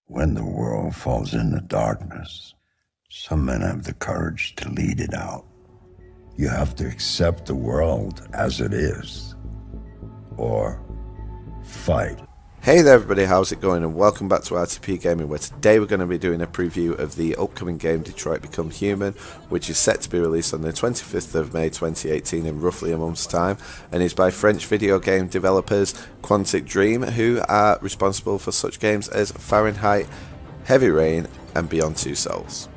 When the world falls into darkness, some men have the courage to lead it out. You have to accept the world as it is, or fight. Hey there everybody, how's it going, and welcome back to RTP Gaming, where today we're going to be doing a preview of the upcoming game Detroit Become Human, which is set to be released on the 25th of May 2018 in roughly a month's time, and is by French video game developers Quantic Dream, who are responsible for such games as Fahrenheit, Heavy Rain and Beyond Two Souls.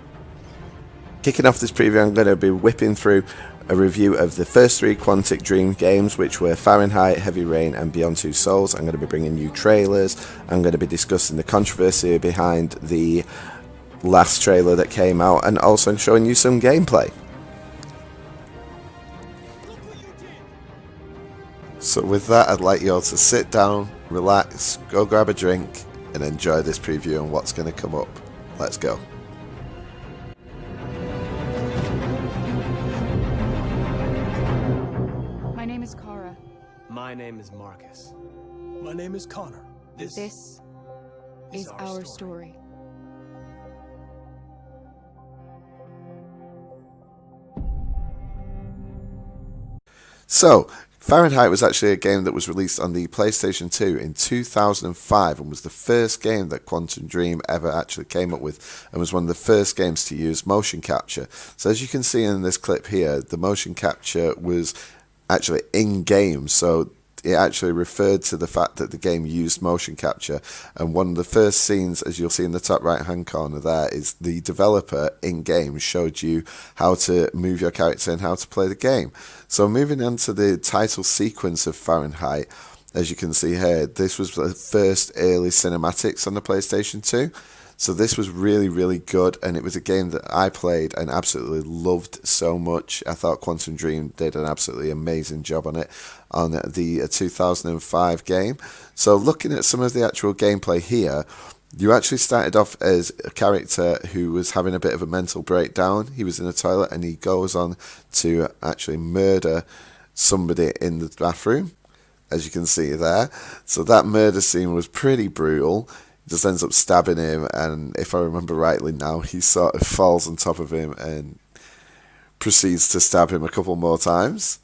Kicking off this preview, I'm going to be whipping through a review of the first three Quantic Dream games, which were Fahrenheit, Heavy Rain and Beyond Two Souls. I'm going to be bringing you trailers. I'm going to be discussing the controversy behind the last trailer that came out, and also showing you some gameplay. So with that, I'd like you all to sit down, relax, go grab a drink and enjoy this preview and what's going to come up. Let's go. My name is Marcus. My name is Connor. This is our story. So, Fahrenheit was actually a game that was released on the PlayStation 2 in 2005 and was the first game that Quantic Dream ever actually came up with, and was one of the first games to use motion capture. So as you can see in this clip here, the motion capture was actually in-game, so it actually referred to the fact that the game used motion capture. And one of the first scenes, as you'll see in the top right hand corner there, is the developer in-game showed you how to move your character and how to play the game. So moving on to the title sequence of Fahrenheit, as you can see here, this was the first early cinematics on the PlayStation 2. So this was really, really good, and it was a game that I played and absolutely loved so much. I thought Quantic Dream did an absolutely amazing job on it, on the 2005 game. So looking at some of the actual gameplay here, you actually started off as a character who was having a bit of a mental breakdown. He was in a toilet and he goes on to actually murder somebody in the bathroom, as you can see there. So that murder scene was pretty brutal. Just ends up stabbing him, and if I remember rightly now, he sort of falls on top of him and proceeds to stab him a couple more times.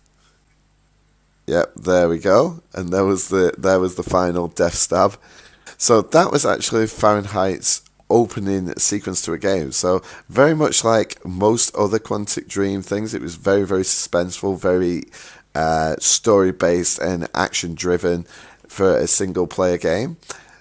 Yep, there we go. And there was the final death stab. So that was actually Fahrenheit's opening sequence to a game. So very much like most other Quantic Dream things, it was very, very suspenseful, very story based and action driven for a single player game.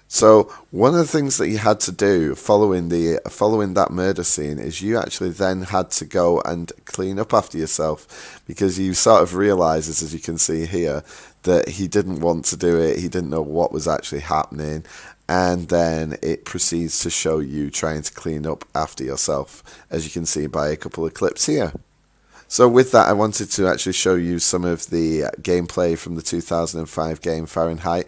So one of the things that you had to do following that murder scene is you actually then had to go and clean up after yourself, because you sort of realises, as you can see here, that he didn't want to do it, he didn't know what was actually happening, and then it proceeds to show you trying to clean up after yourself, as you can see by a couple of clips here. So with that, I wanted to actually show you some of the gameplay from the 2005 game Fahrenheit,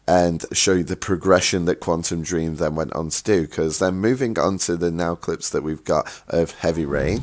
and show you the progression that Quantic Dream then went on to do, because then moving on to the now clips that we've got of Heavy Rain.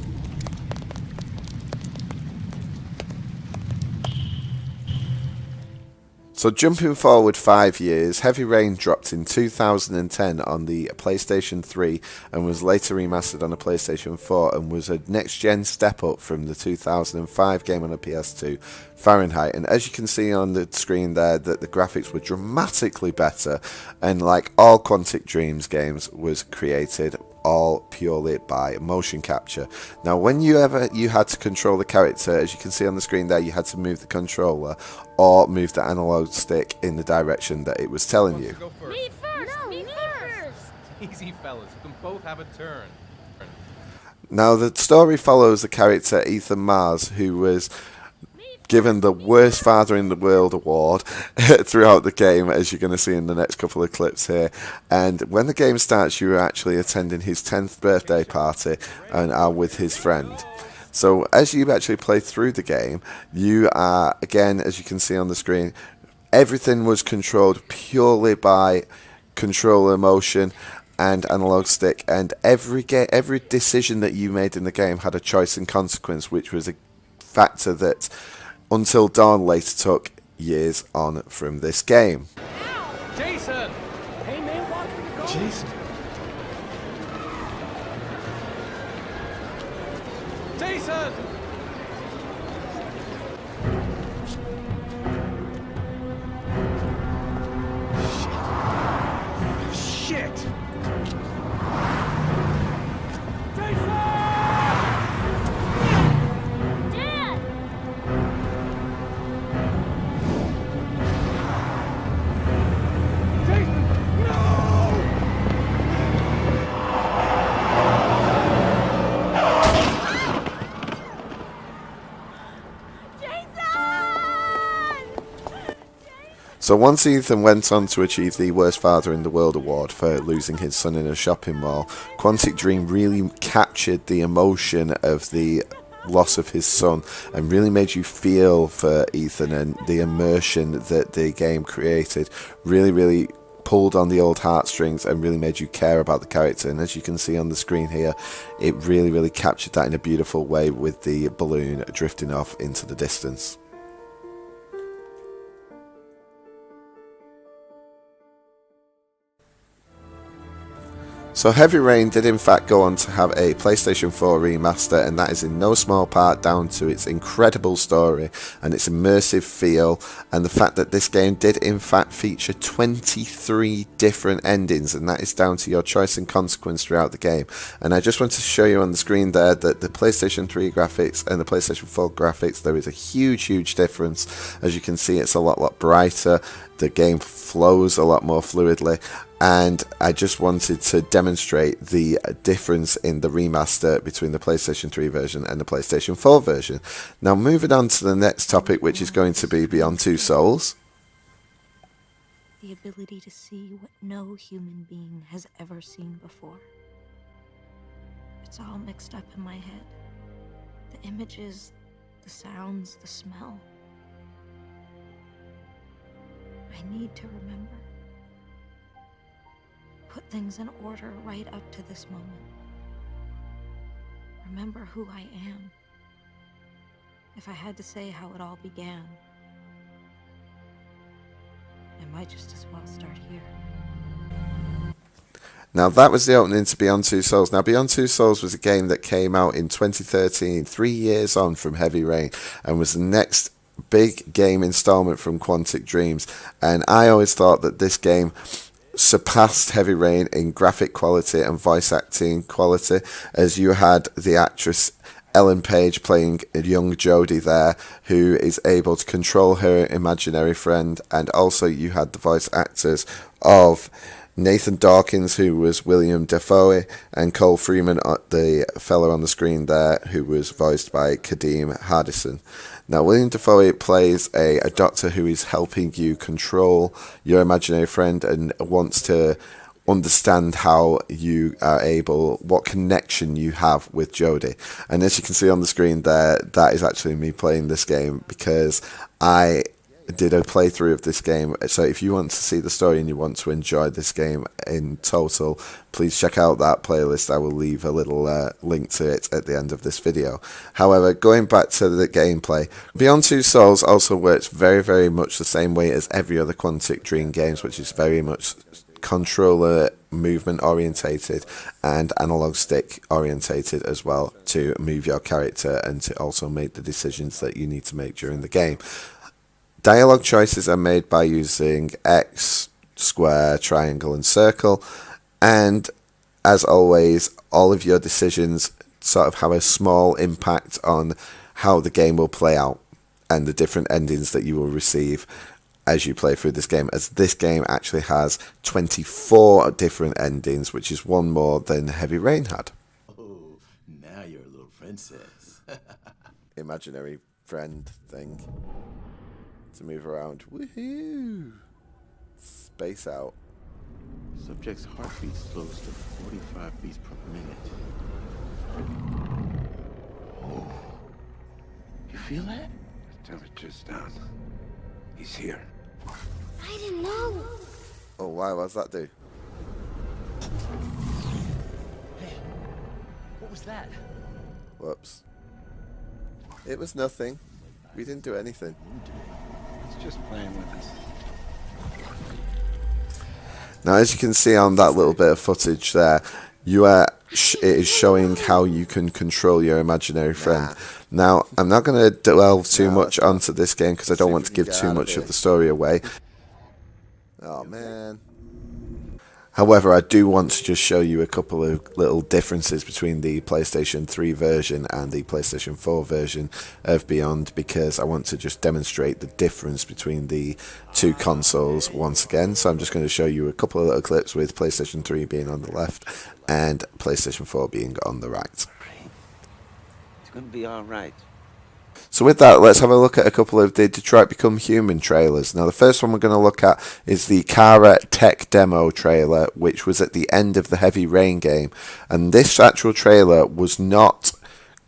So jumping forward 5 years, Heavy Rain dropped in 2010 on the PlayStation 3 and was later remastered on the PlayStation 4, and was a next-gen step up from the 2005 game on the PS2, Fahrenheit. And as you can see on the screen there, that the graphics were dramatically better, and like all Quantic Dreams games, was created all purely by motion capture. Now when you had to control the character, as you can see on the screen there, you had to move the controller or move the analog stick in the direction that it was telling you. Me first! No, me first! Easy fellas, you can both have a turn. Now the story follows the character Ethan Mars, who was given the worst father in the world award throughout the game, as you're going to see in the next couple of clips here. And when the game starts, you are actually attending his 10th birthday party and are with his friend. So as you actually play through the game, you are, again, as you can see on the screen, everything was controlled purely by controller motion and analog stick, and every decision that you made in the game had a choice and consequence, which was a factor that Until Dawn later took years on from this game. Jason! Hey man, walk in the Jason! Jason! Shit! Dad! So once Ethan went on to achieve the Worst Father in the World award for losing his son in a shopping mall, Quantic Dream really captured the emotion of the loss of his son and really made you feel for Ethan, and the immersion that the game created really pulled on the old heartstrings and really made you care about the character. And as you can see on the screen here, it really captured that in a beautiful way with the balloon drifting off into the distance. So Heavy Rain did in fact go on to have a PlayStation 4 remaster, and that is in no small part down to its incredible story and its immersive feel, and the fact that this game did in fact feature 23 different endings, and that is down to your choice and consequence throughout the game. And I just want to show you on the screen there that the PlayStation 3 graphics and the PlayStation 4 graphics, there is a huge difference. As you can see, it's a lot brighter, the game flows a lot more fluidly, and I just wanted to demonstrate the difference in the remaster between the PlayStation 3 version and the PlayStation 4 version. Now moving on to the next topic, which is going to be Beyond Two Souls. The ability to see what no human being has ever seen before. It's all mixed up in my head. The images, the sounds, the smell. I need to remember. Put things in order right up to this moment. Remember who I am. If I had to say how it all began, I might just as well start here. Now that was the opening to Beyond Two Souls. Now Beyond Two Souls was a game that came out in 2013, 3 years on from Heavy Rain, and was the next big game installment from Quantic Dreams. And I always thought that this game surpassed Heavy Rain in graphic quality and voice acting quality, as you had the actress Ellen Page playing a young Jodie there, who is able to control her imaginary friend, and also you had the voice actors of Nathan Dawkins, who was William Dafoe, and Cole Freeman, the fellow on the screen there, who was voiced by Kadeem Hardison. Now, William Dafoe plays a doctor who is helping you control your imaginary friend and wants to understand how you are able, what connection you have with Jodie. And as you can see on the screen there, that is actually me playing this game, because I did a playthrough of this game. So if you want to see the story and you want to enjoy this game in total, please check out that playlist. I will leave a little link to it at the end of this video. However, going back to the gameplay, Beyond Two Souls also works very much the same way as every other Quantic Dream games, which is very much controller movement orientated and analog stick orientated as well, to move your character and to also make the decisions that you need to make during the game. Dialogue choices are made by using X, square, triangle and circle, and as always, all of your decisions sort of have a small impact on how the game will play out and the different endings that you will receive as you play through this game, as this game actually has 24 different endings, which is one more than Heavy Rain had. Oh, now you're a little princess. Imaginary friend thing to move around. Woohoo! Space out. Subject's heartbeat slows to 45 beats per minute. Oh, you feel that? The temperature's down. He's here. I didn't know. Oh wow, what's that do? Hey, what was that? Whoops. It was nothing. We didn't do anything. He's just playing with us. Now, as you can see on that little bit of footage there, you are it is showing how you can control your imaginary friend. Now, I'm not going to delve too much onto this game because I don't want to give too much of the story away. Oh, man. However, I do want to just show you a couple of little differences between the PlayStation 3 version and the PlayStation 4 version of Beyond, because I want to just demonstrate the difference between the two consoles once again. So I'm just going to show you a couple of little clips with PlayStation 3 being on the left and PlayStation 4 being on the right. It's gonna be all right. So with that, let's have a look at a couple of the Detroit Become Human trailers. Now, the first one we're going to look at is the Kara tech demo trailer, which was at the end of the Heavy Rain game. And this actual trailer was not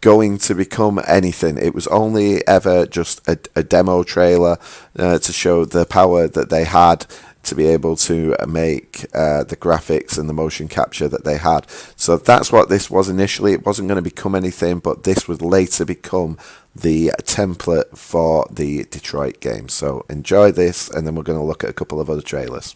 going to become anything. It was only ever just a demo trailer to show the power that they had to be able to make the graphics and the motion capture that they had. So that's what this was initially. It wasn't going to become anything, but this would later become the template for the Detroit game. So enjoy this, and then we're going to look at a couple of other trailers.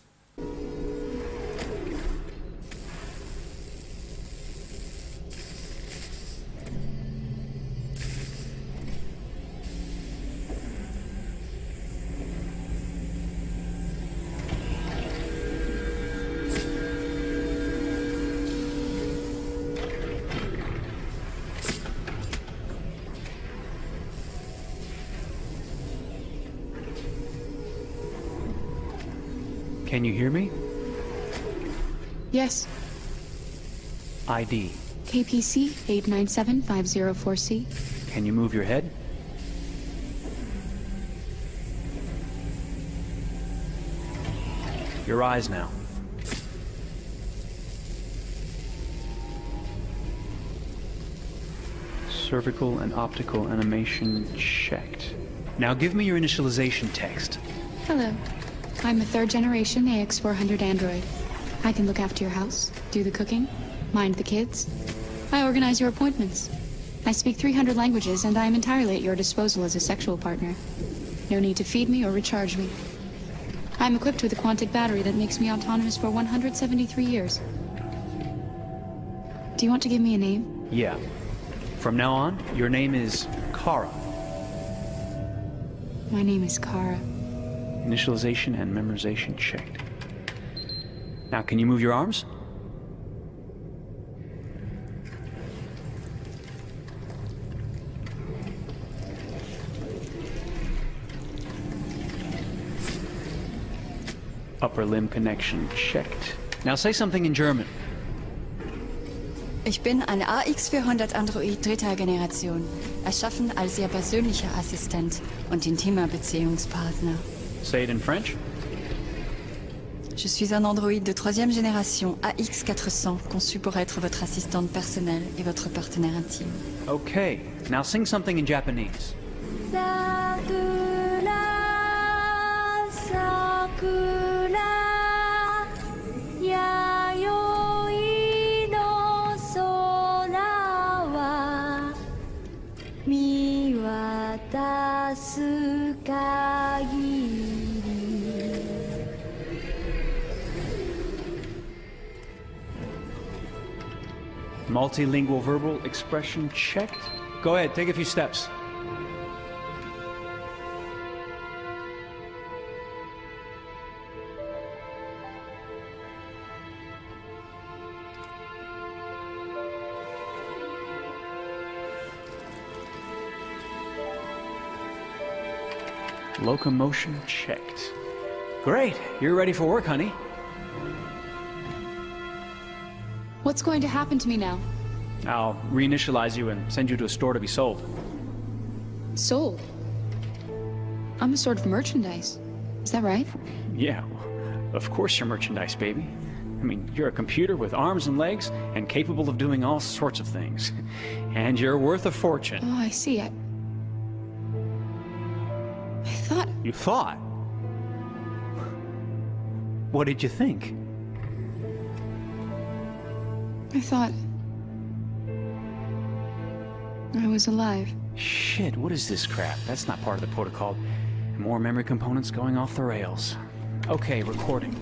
Can you hear me? Yes. ID. KPC 897504C. Can you move your head? Your eyes now. Cervical and optical animation checked. Now give me your initialization text. Hello. I'm a third-generation AX400 android. I can look after your house, do the cooking, mind the kids. I organize your appointments. I speak 300 languages, and I am entirely at your disposal as a sexual partner. No need to feed me or recharge me. I'm equipped with a quantic battery that makes me autonomous for 173 years. Do you want to give me a name? Yeah. From now on, your name is Kara. My name is Kara. Initialization and memorization checked. Now, can you move your arms? Upper limb connection checked. Now say something in German. Ich bin ein AX400 Android dritter Generation, erschaffen als Ihr persönlicher Assistent und intimer Beziehungspartner. Say it in French. Je suis un androïde de troisième génération AX400, conçu pour être votre assistante personnelle et votre partenaire intime. Okay, now sing something in Japanese. Sakura, sakura, yayoi no sora wa miwatasu kagiri. Multilingual verbal expression checked. Go ahead, take a few steps. Locomotion checked. Great, you're ready for work, honey. What's going to happen to me now? I'll reinitialize you and send you to a store to be sold. Sold? I'm a sort of merchandise. Is that right? Yeah, of course you're merchandise, baby. I mean, you're a computer with arms and legs and capable of doing all sorts of things. And you're worth a fortune. Oh, I see. I thought... You thought? What did you think? I thought... I was alive. Shit, what is this crap? That's not part of the protocol. More memory components going off the rails. Okay, recording.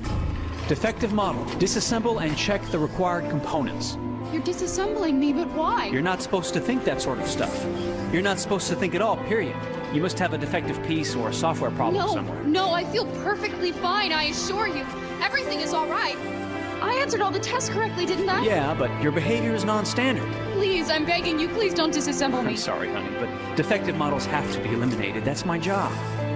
Defective model. Disassemble and check the required components. You're disassembling me, but why? You're not supposed to think that sort of stuff. You're not supposed to think at all, period. You must have a defective piece or a software problem somewhere. No, I feel perfectly fine, I assure you. Everything is all right. I answered all the tests correctly, didn't I? Yeah, but your behavior is non-standard. Please, I'm begging you, please don't disassemble me. I'm sorry, honey, but defective models have to be eliminated. That's my job.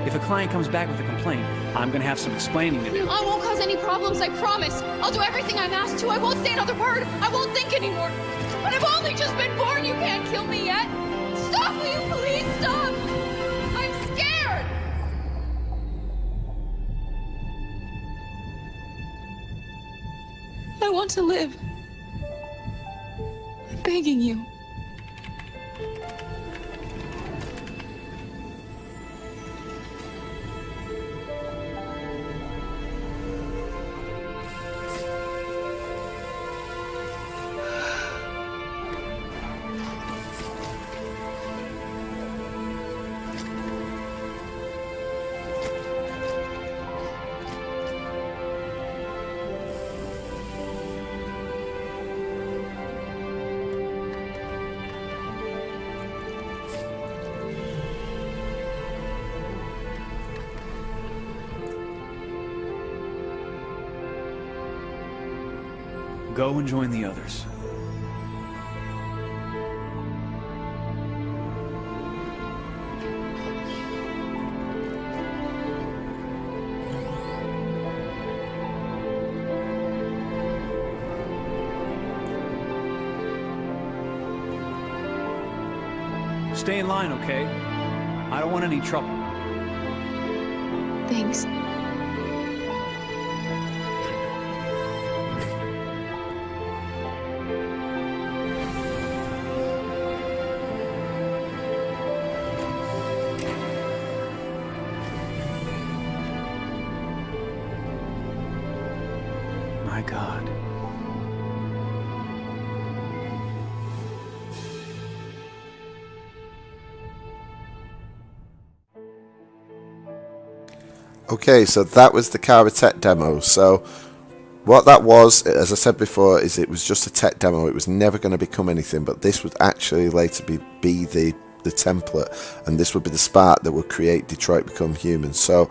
If a client comes back with a complaint, I'm gonna have some explaining to do. I won't cause any problems, I promise. I'll do everything I'm asked to. I won't say another word. I won't think anymore. But I've only just been born. You can't kill me yet. Stop, will you please stop? I'm scared. I want to live. I'm begging you. Go and join the others. Stay in line, okay? I don't want any trouble. Thanks. My God. Okay, so that was the Kara tech demo. So what that was, as I said before, is it was just a tech demo. It was never going to become anything, but this would actually later be the template, and this would be the spark that would create Detroit Become Human. So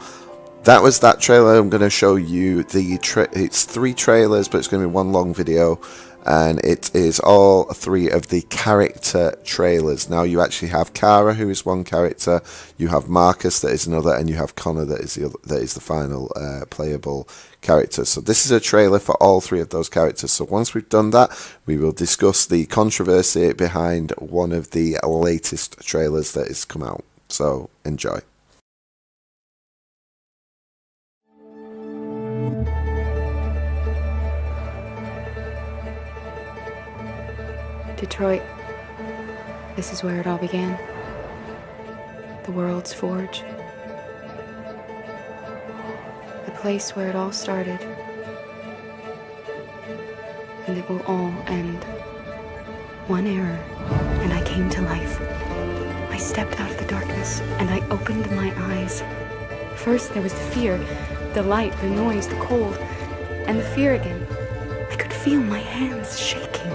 that was that trailer. I'm going to show you it's 3 trailers, but it's going to be one long video, and it is all 3 of the character trailers. Now you actually have Kara, who is one character, you have Marcus, that is another, and you have Connor, that is the final playable character. So this is a trailer for all 3 of those characters. So once we've done that, we will discuss the controversy behind one of the latest trailers that has come out. So enjoy. Detroit. This is where it all began. The world's forge. The place where it all started. And it will all end. One error, and I came to life. I stepped out of the darkness, and I opened my eyes. First there was the fear, the light, the noise, the cold, and the fear again. I could feel my hands shaking,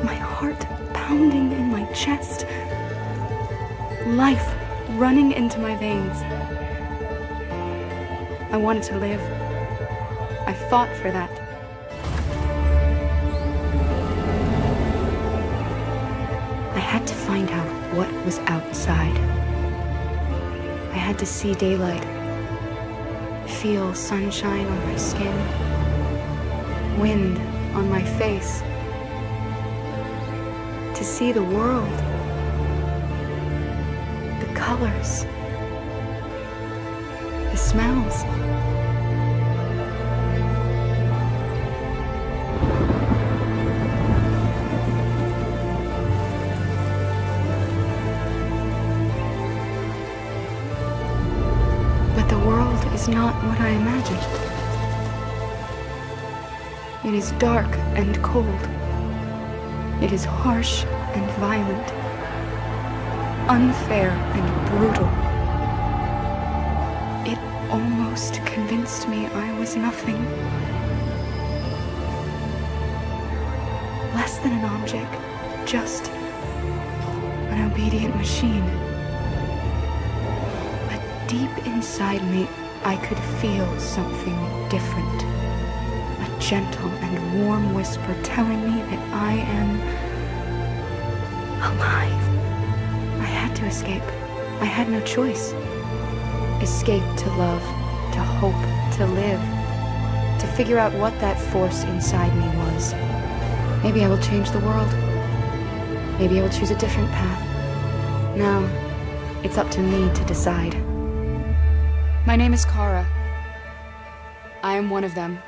my heart pounding in my chest, life running into my veins. I wanted to live. I fought for that. I had to find out what was outside. I had to see daylight, feel sunshine on my skin, wind on my face, to see the world, the colors, the smells. But the world is not what I imagined. It is dark and cold. It is harsh and violent, unfair and brutal. It almost convinced me I was nothing. less than an object, just an obedient machine. But deep inside me, I could feel something different. A gentle and warm whisper telling me that I am alive. I had to escape. I had no choice. Escape to love, to hope, to live, to figure out what that force inside me was. Maybe I will change the world. Maybe I will choose a different path. Now, it's up to me to decide. My name is Kara. I am one of them.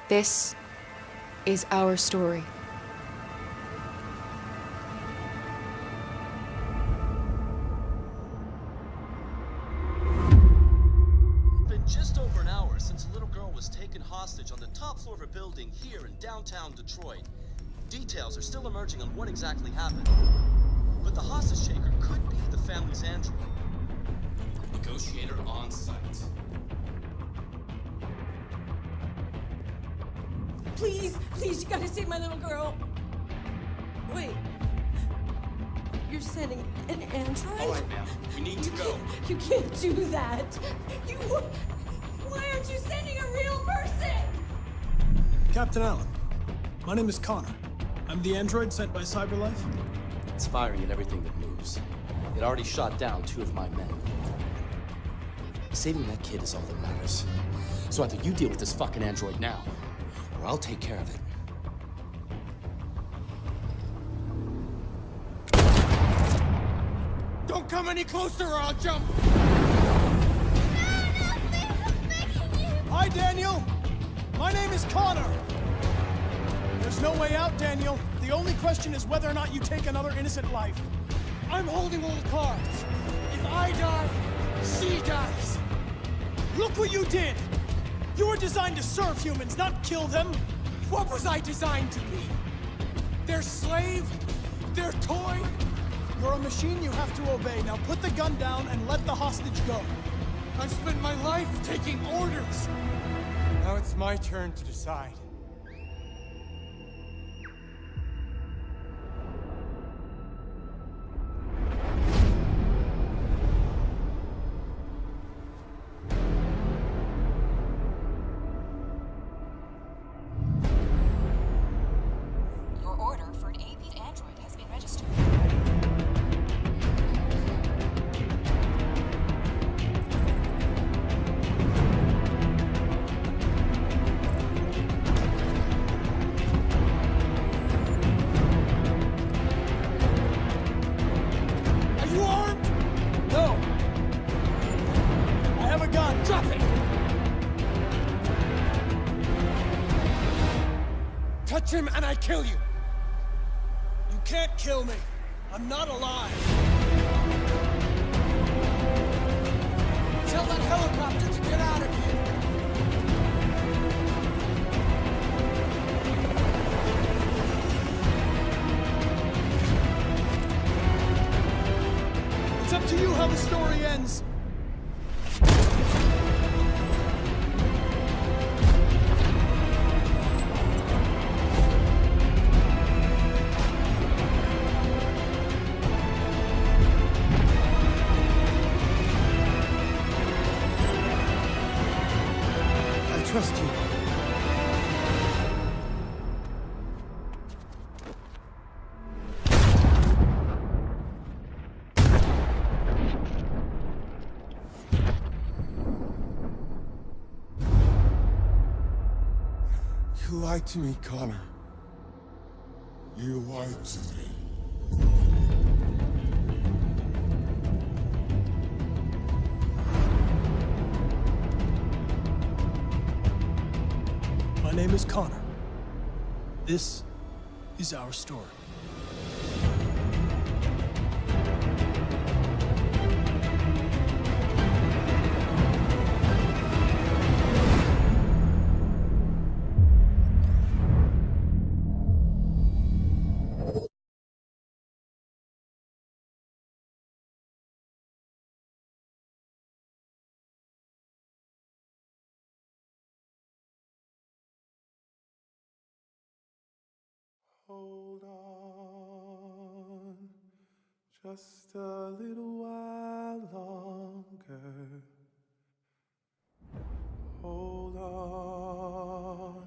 This is our story. It's been just over an hour since a little girl was taken hostage on the top floor of a building here in downtown Detroit. Details are still emerging on what exactly happened. But the hostage taker could be the family's android. Negotiator on site. Please, please, you gotta save my little girl. Wait. You're sending an android? All right, ma'am. We need to go. You can't do that. You... Why aren't you sending a real person? Captain Allen, my name is Connor. I'm the android sent by CyberLife. It's firing at everything that moves. It already shot down 2 of my men. Saving that kid is all that matters. So either you deal with this fucking android now, or I'll take care of it. Don't come any closer or I'll jump! Hi, Daniel! My name is Connor! There's no way out, Daniel. The only question is whether or not you take another innocent life. I'm holding all the cards. If I die, she dies. Look what you did! You were designed to serve humans, not kill them! What was I designed to be? Their slave? Their toy? You're a machine you have to obey. Now put the gun down and let the hostage go. I've spent my life taking orders. Now it's my turn to decide. Your order for an A-beat android has been registered. Are you armed? No! I have a gun. Drop it! Touch him and I kill you! You can't kill me. I'm not alive. Tell that helicopter to get out of here! It's up to you how the story ends. I trust you. You lied to me, Connor. You lied to me. My name is Connor. This is our story. Hold on just a little while longer. Hold on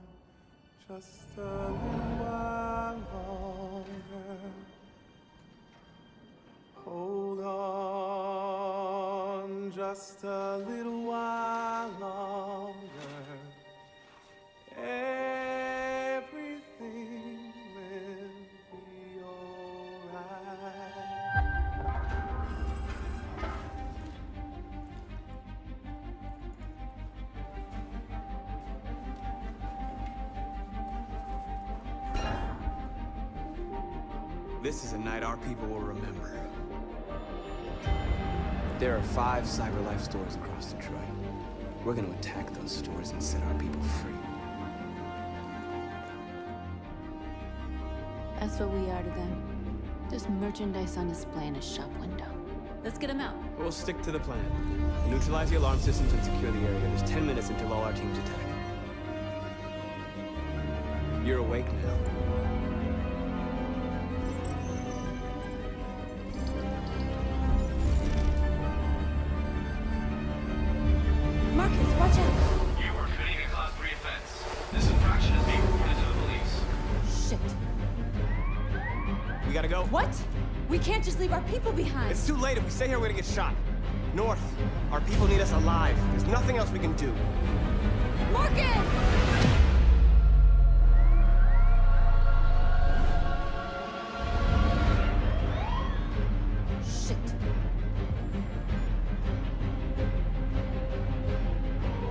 just a little while longer. Hold on just a little while longer. Everything will be alright. This is a night our people will remember. There are 5 CyberLife stores across Detroit. We're going to attack those stores and set our people free. That's what we are to them. Just merchandise on display in a shop window. Let's get them out. We'll stick to the plan. Neutralize the alarm systems and secure the area. There's 10 minutes until all our teams attack. You're awake now. Marcus, watch out! You are committing a Class 3 offense. This infraction is being reported to the police. Shit. We gotta go. What? We can't just leave our people behind. It's too late. If we stay here, we're gonna get shot. North, our people need us alive. There's nothing else we can do. Marcus!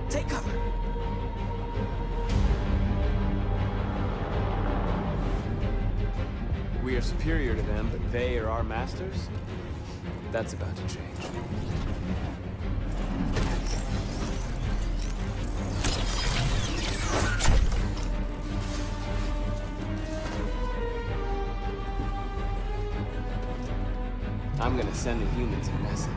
Take cover. We are superior to them, but they are our masters? That's about to change. I'm gonna send the humans a message.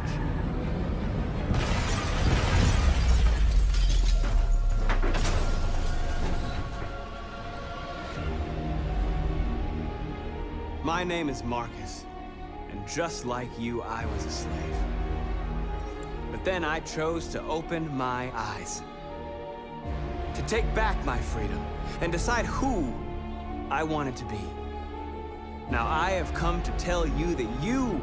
My name is Marcus, and just like you, I was a slave. But then I chose to open my eyes, to take back my freedom, and decide who I wanted to be. Now I have come to tell you that you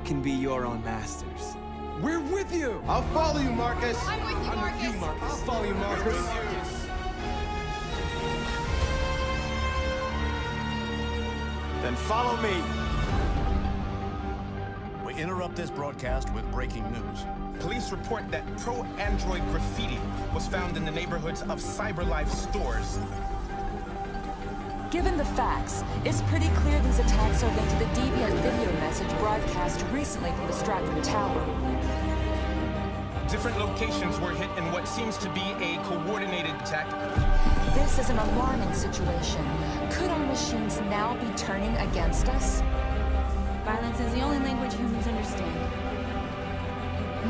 can be your own masters. We're with you! I'll follow you, Marcus! I'm with you, Marcus! I'll follow you, Marcus! Then follow me. We interrupt this broadcast with breaking news. Police report that pro-Android graffiti was found in the neighborhoods of CyberLife stores. Given the facts, it's pretty clear these attacks are linked to the deviant video message broadcast recently from the Stratford Tower. Different locations were hit in what seems to be a coordinated attack. This is an alarming situation. Could our machines now be turning against us? Violence is the only language humans understand.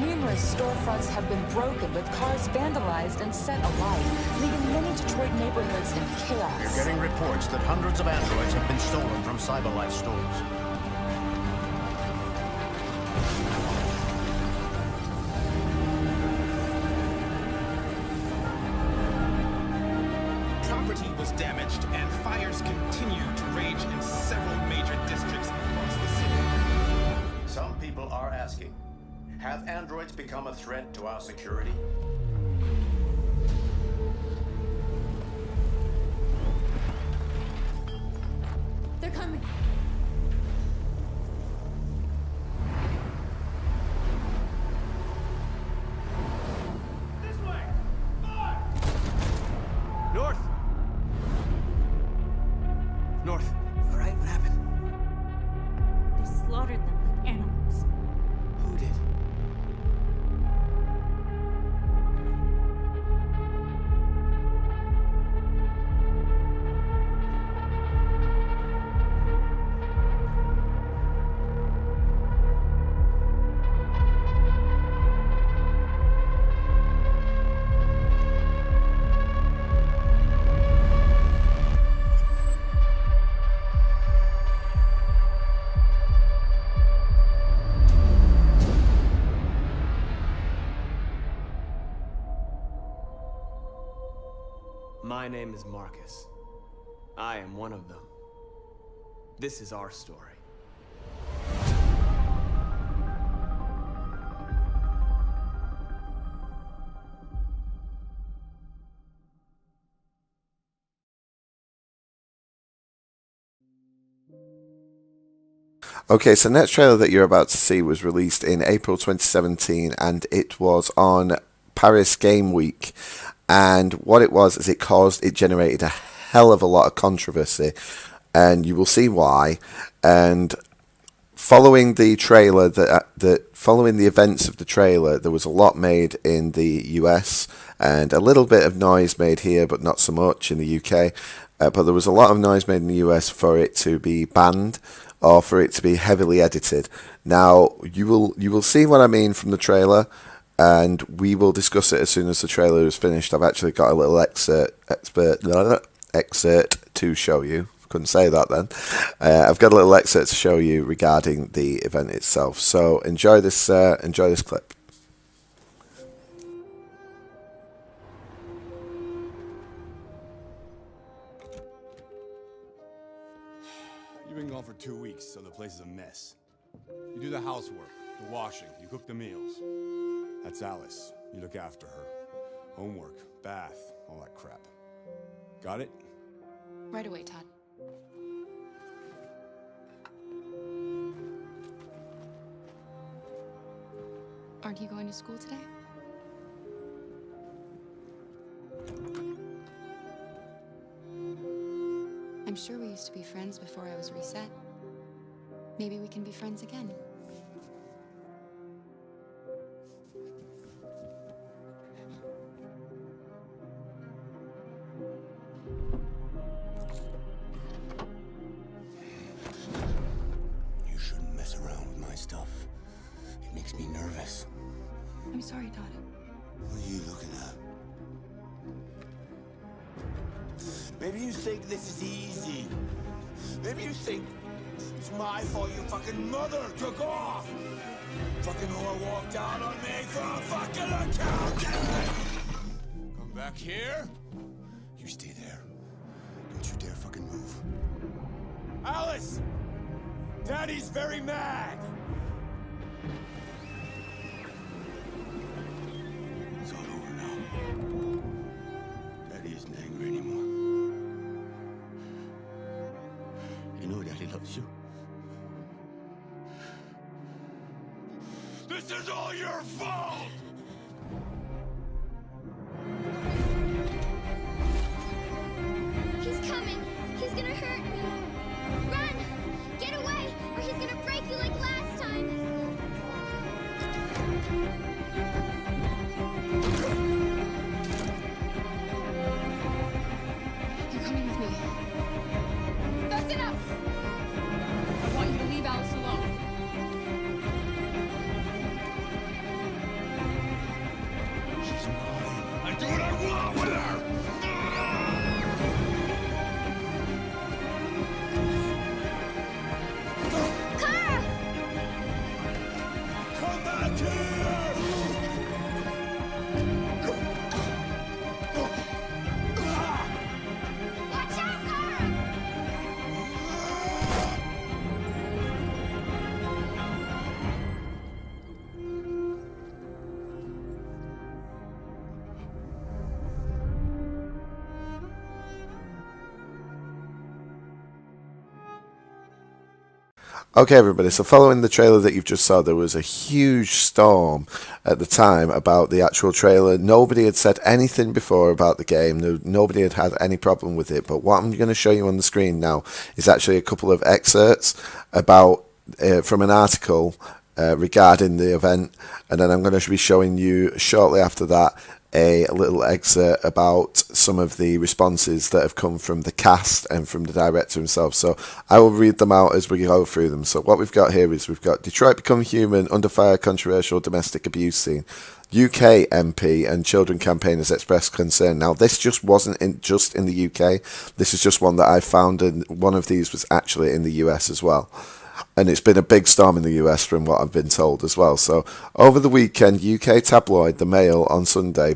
Numerous storefronts have been broken, with cars vandalized and set alight, leaving many Detroit neighborhoods in chaos. We're getting reports that hundreds of androids have been stolen from CyberLife stores. Property was damaged, and fires continue to rage in several major districts across the city. Some people are asking, have androids become a threat to our security? They're coming. This way! North! North. All right, what happened? They slaughtered them like animals. Who did? name is Marcus. I am one of them. This is our story. Okay, so next trailer that you're about to see was released in April 2017, and it was on Paris Game Week. And what it was is it generated a hell of a lot of controversy, and you will see why. And following the trailer, following the events of the trailer, there was a lot made in the US and a little bit of noise made here, but not so much in the UK. But there was a lot of noise made in the US for it to be banned or for it to be heavily edited. Now you will see what I mean from the trailer, and we will discuss it as soon as the trailer is finished. I've actually got a little excerpt to show you. Couldn't say that then. I've got a little excerpt to show you regarding the event itself. So enjoy this clip. You've been gone for 2 weeks, so the place is a mess. You do the housework, the washing, you cook the meals. That's Alice. You look after her. Homework, bath, all that crap. Got it? Right away, Todd. Aren't you going to school today? I'm sure we used to be friends before I was reset. Maybe we can be friends again. You shouldn't mess around with my stuff. It makes me nervous. I'm sorry, Todd. What are you looking at? Maybe you think this is easy. Maybe you think it's my fault your fucking mother took off. Fucking whore walked out on me for a fucking accountant. Come back here. You stay there. Don't you dare fucking move. Alice! Daddy's very mad. It's all over now. Daddy isn't angry anymore. You know Daddy loves you. This is all your fault! He's coming. He's gonna hurt me. Run! Get away, or he's gonna break you like last time. You're coming with me. That's enough! I want you to leave Alice alone. She's mine. I do what I want with her! Kara! Come back here! Watch out, Kara! Okay, everybody, so following the trailer that you've just saw, there was a huge storm at the time about the actual trailer. Nobody had said anything before about the game. Nobody had had any problem with it. But what I'm going to show you on the screen now is actually a couple of excerpts about from an article regarding the event. And then I'm going to be showing you shortly after that a little excerpt about some of the responses that have come from the cast and from the director himself. So I will read them out as we go through them. So what we've got here is we've got Detroit Become Human, under fire, controversial domestic abuse scene. UK MP and children campaigners expressed concern. Now this just wasn't just in the UK. This is just one that I found, and one of these was actually in the US as well. And it's been a big storm in the US from what I've been told as well. So over the weekend, UK tabloid The Mail on Sunday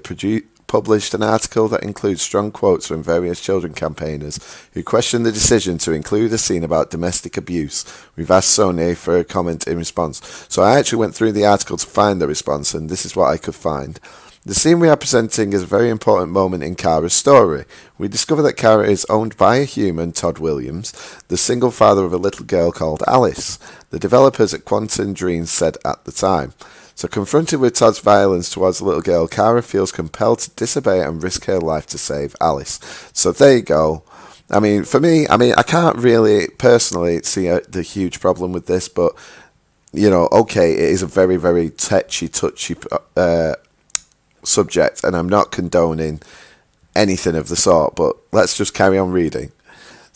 published an article that includes strong quotes from various children campaigners who question the decision to include a scene about domestic abuse. We've asked Sony for a comment in response. So I actually went through the article to find the response, and this is what I could find. The scene we are presenting is a very important moment in Kara's story. We discover that Kara is owned by a human, Todd Williams, the single father of a little girl called Alice, the developers at Quantum Dreams said at the time. So confronted with Todd's violence towards the little girl, Kara feels compelled to disobey and risk her life to save Alice. So there you go. I mean, for me, I can't really personally see the huge problem with this, but, you know, okay, it is a very, very touchy subject, and I'm not condoning anything of the sort, but let's just carry on reading.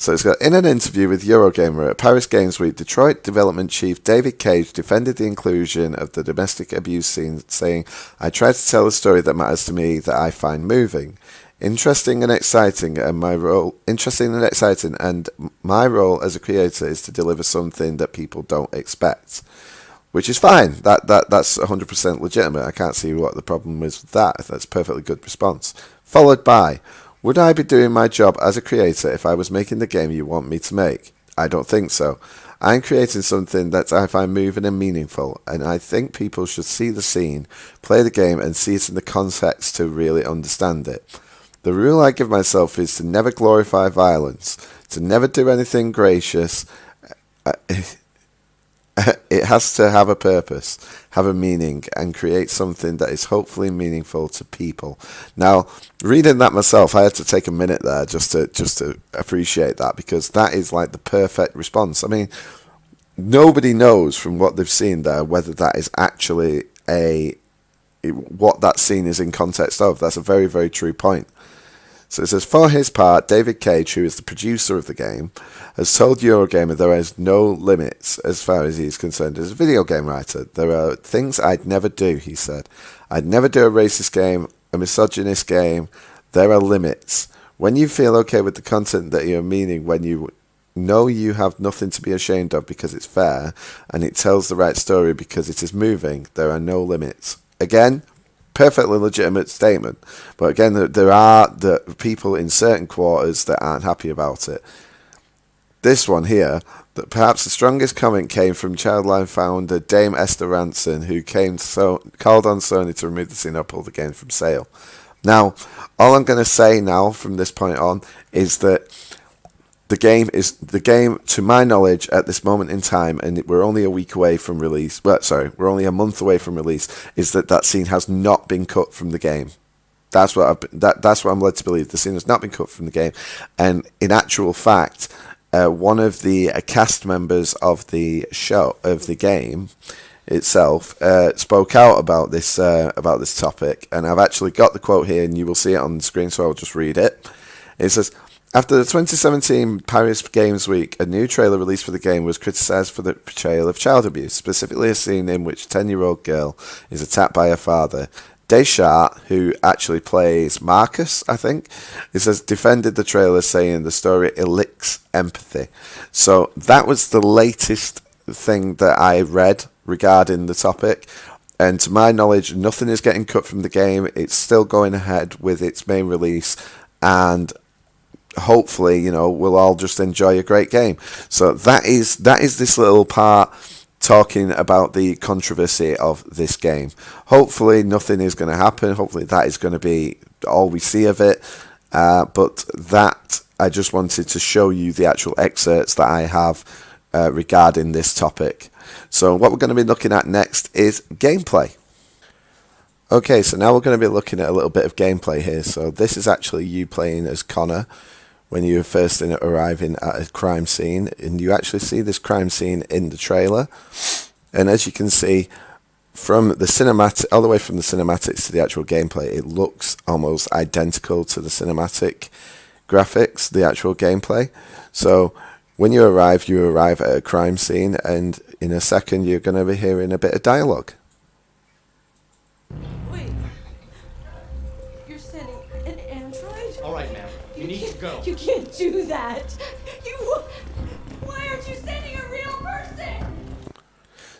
So it's got, in an interview with Eurogamer at Paris Games Week, Detroit development chief David Cage defended the inclusion of the domestic abuse scene, saying, "I try to tell a story that matters to me, that I find moving. Interesting and exciting, and my role as a creator is to deliver something that people don't expect." Which is fine. That's 100% legitimate. I can't see what the problem is with that. That's a perfectly good response. Followed by, would I be doing my job as a creator if I was making the game you want me to make? I don't think so. I'm creating something that I find moving and meaningful, and I think people should see the scene, play the game, and see it in the context to really understand it. The rule I give myself is to never glorify violence, to never do anything gracious. It has to have a purpose, have a meaning, and create something that is hopefully meaningful to people. Now, reading that myself, I had to take a minute there just to appreciate that, because that is like the perfect response. I mean, nobody knows from what they've seen there whether that is actually what that scene is in context of. That's a very, very true point. So it says, for his part, David Cage, who is the producer of the game, has told Eurogamer there is no limits as far as he is concerned as a video game writer. There are things I'd never do, he said. I'd never do a racist game, a misogynist game. There are limits. When you feel okay with the content that you're meaning, when you know you have nothing to be ashamed of because it's fair, and it tells the right story because it is moving, there are no limits. Again, perfectly legitimate statement, but again, there are the people in certain quarters that aren't happy about it. This one here, that perhaps the strongest comment came from Childline founder Dame Esther Ranson, who called on Sony to remove the scene or pull the game from sale. Now, all I'm going to say now from this point on is that the game, to my knowledge, at this moment in time, and we're only a week away from release. Well, sorry, we're only a month away from release. Is that scene has not been cut from the game? That's what I'm led to believe. The scene has not been cut from the game, and in actual fact, one of the cast members of the game itself spoke out about this topic, and I've actually got the quote here, and you will see it on the screen. So I'll just read it. It says, after the 2017 Paris Games Week, a new trailer released for the game was criticised for the portrayal of child abuse, specifically a scene in which a 10-year-old girl is attacked by her father. Deschart, who actually plays Marcus, I think, it says, defended the trailer, saying the story elicits empathy. So that was the latest thing that I read regarding the topic. And to my knowledge, nothing is getting cut from the game. It's still going ahead with its main release, and hopefully, you know, we'll all just enjoy a great game. So that is this little part talking about the controversy of this game. Hopefully nothing is going to happen. Hopefully that is going to be all we see of it. But that, I just wanted to show you the actual excerpts that I have regarding this topic. So what we're going to be looking at next is gameplay. Okay, so now we're going to be looking at a little bit of gameplay here. So this is actually you playing as Connor when you're first arriving at a crime scene, and you actually see this crime scene in the trailer. And as you can see, from the cinematic, all the way from the cinematics to the actual gameplay, it looks almost identical to the cinematic graphics, the actual gameplay. So when you arrive at a crime scene, and in a second you're going to be hearing a bit of dialogue. Wait. You're sending an android? All right, ma'am. You need to go. You can't do that. Why aren't you sending a real person?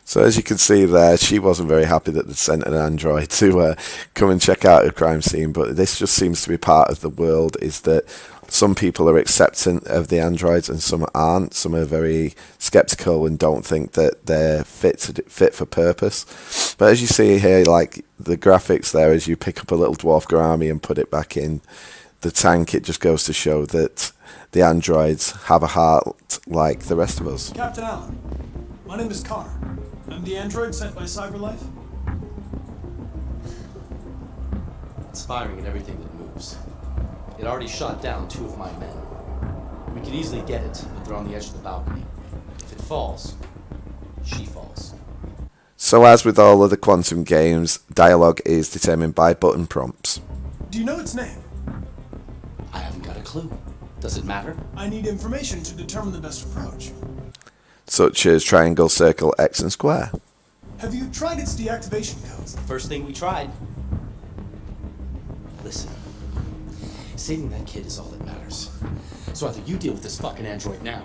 So as you can see there, she wasn't very happy that they sent an android to come and check out a crime scene, but this just seems to be part of the world, is that some people are accepting of the androids and some aren't. Some are very skeptical and don't think that they're fit for purpose. But as you see here, like the graphics there, as you pick up a little dwarf gourami and put it back in the tank, it just goes to show that the androids have a heart like the rest of us. Captain Allen, my name is Connor. I'm the android sent by CyberLife. It's firing at everything that moves. It already shot down 2 of my men. We could easily get it, but they're on the edge of the balcony. If it falls, she falls. So as with all other Quantum games, dialogue is determined by button prompts. Do you know its name? I haven't got a clue. Does it matter? I need information to determine the best approach. Such as triangle, circle, X and square. Have you tried its deactivation codes? The first thing we tried. Listen, saving that kid is all that matters. So either you deal with this fucking android now,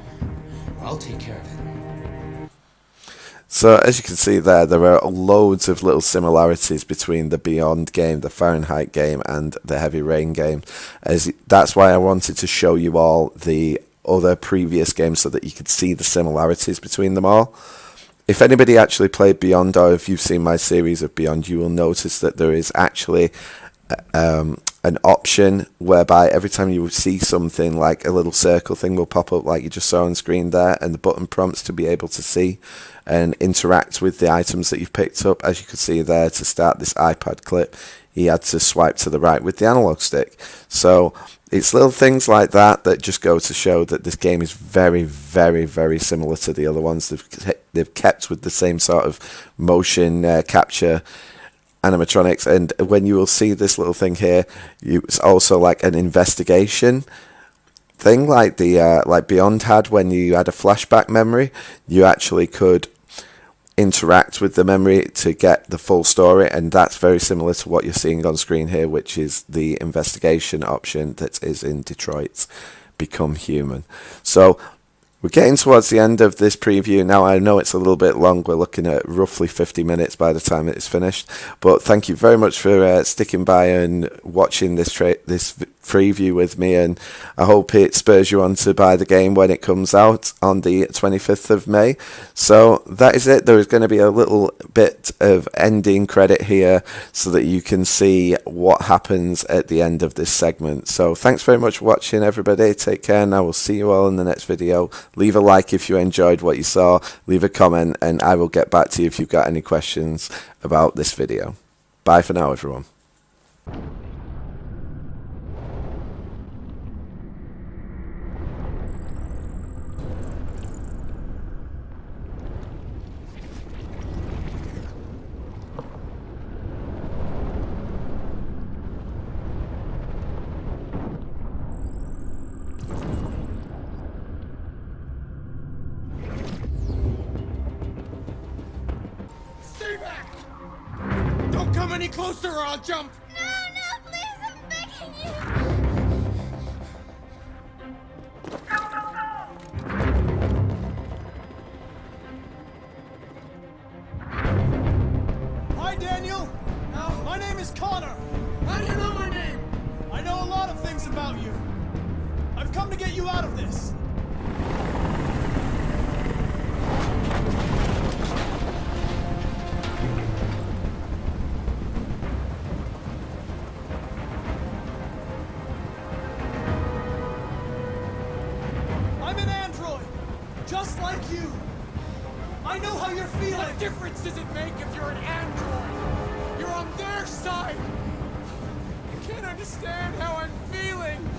or I'll take care of it. So as you can see there are loads of little similarities between the Beyond game, the Fahrenheit game and the Heavy Rain game. That's why I wanted to show you all the other previous games so that you could see the similarities between them all. If anybody actually played Beyond, or if you've seen my series of Beyond, you will notice that there is actually an option whereby every time you see something, like a little circle thing will pop up like you just saw on screen there, and the button prompts to be able to see and interact with the items that you've picked up. As you can see there, to start this iPad clip, he had to swipe to the right with the analog stick. So it's little things like that that just go to show that this game is very, very, very similar to the other ones. They've kept with the same sort of motion capture animatronics, and when you will see this little thing here, it's also like an investigation thing, like the like Beyond had. When you had a flashback memory, you actually could interact with the memory to get the full story, and that's very similar to what you're seeing on screen here, which is the investigation option that is in Detroit's Become Human. So we're getting towards the end of this preview now. I know it's a little bit long. We're looking at roughly 50 minutes by the time it's finished. But thank you very much for sticking by and watching this preview with me. And I hope it spurs you on to buy the game when it comes out on the 25th of May. So that is it. There is going to be a little bit of ending credit here so that you can see what happens at the end of this segment. So thanks very much for watching, everybody. Take care, and I will see you all in the next video. Leave a like if you enjoyed what you saw, leave a comment, and I will get back to you if you've got any questions about this video. Bye for now, everyone. Stay back! Don't come any closer or I'll jump! No, please, I'm begging you! Hi, Daniel! My name is Connor! How do you know my name? I know a lot of things about you. I've come to get you out of this. I'm an android, just like you. I know how you're feeling. What difference does it make if you're an android? You're on their side! I can't understand how I'm feeling!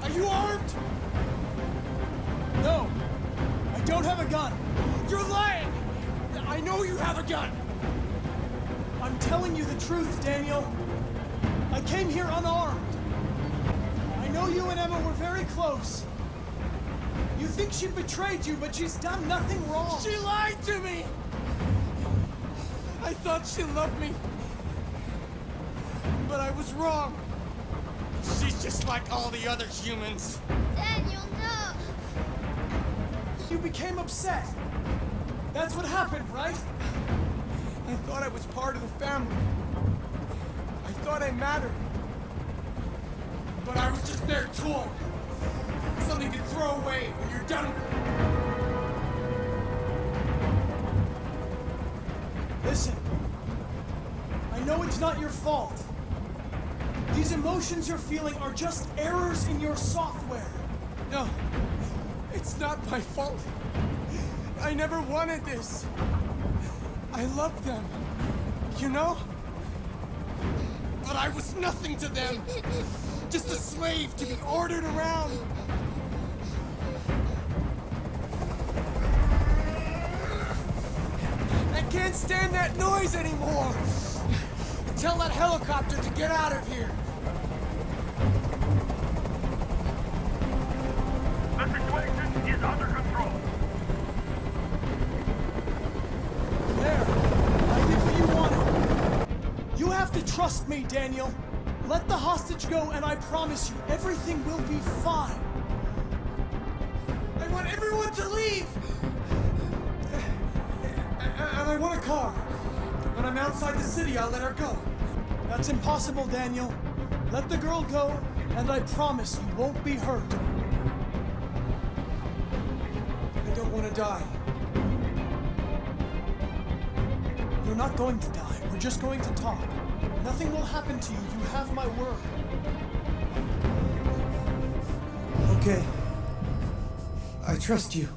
Are you armed? No, I don't have a gun. You're lying! I know you have a gun! I'm telling you the truth, Daniel. I came here unarmed. I know you and Emma were very close. You think she betrayed you, but she's done nothing wrong. She lied to me! I thought she loved me. But I was wrong. She's just like all the other humans. Daniel, no! You became upset. That's what happened, right? I thought I was part of the family. I thought I mattered. But I was just their toy. Something to throw away when you're done. Listen, I know it's not your fault. These emotions you're feeling are just errors in your software. No, it's not my fault. I never wanted this. I loved them, you know? But I was nothing to them. Just a slave to be ordered around. I can't stand that noise anymore. Tell that helicopter to get out of here. The situation is under control. There. I did what you wanted. You have to trust me, Daniel. Let the hostage go, and I promise you, everything will be fine. I want everyone to leave. And I want a car. When I'm outside the city, I'll let her go. That's impossible, Daniel. Let the girl go, and I promise you won't be hurt. I don't want to die. You're not going to die. We're just going to talk. Nothing will happen to you. You have my word. Okay. I trust you.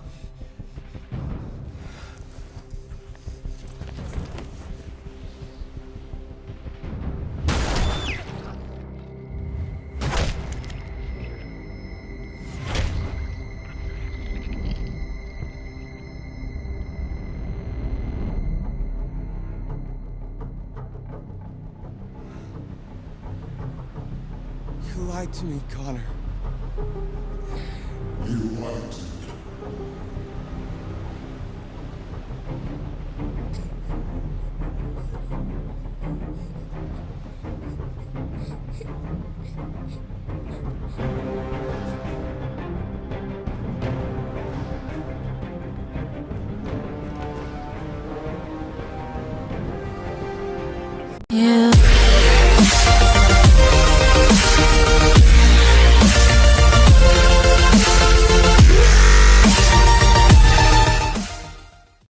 You lied to me, Connor. You lied. Yeah.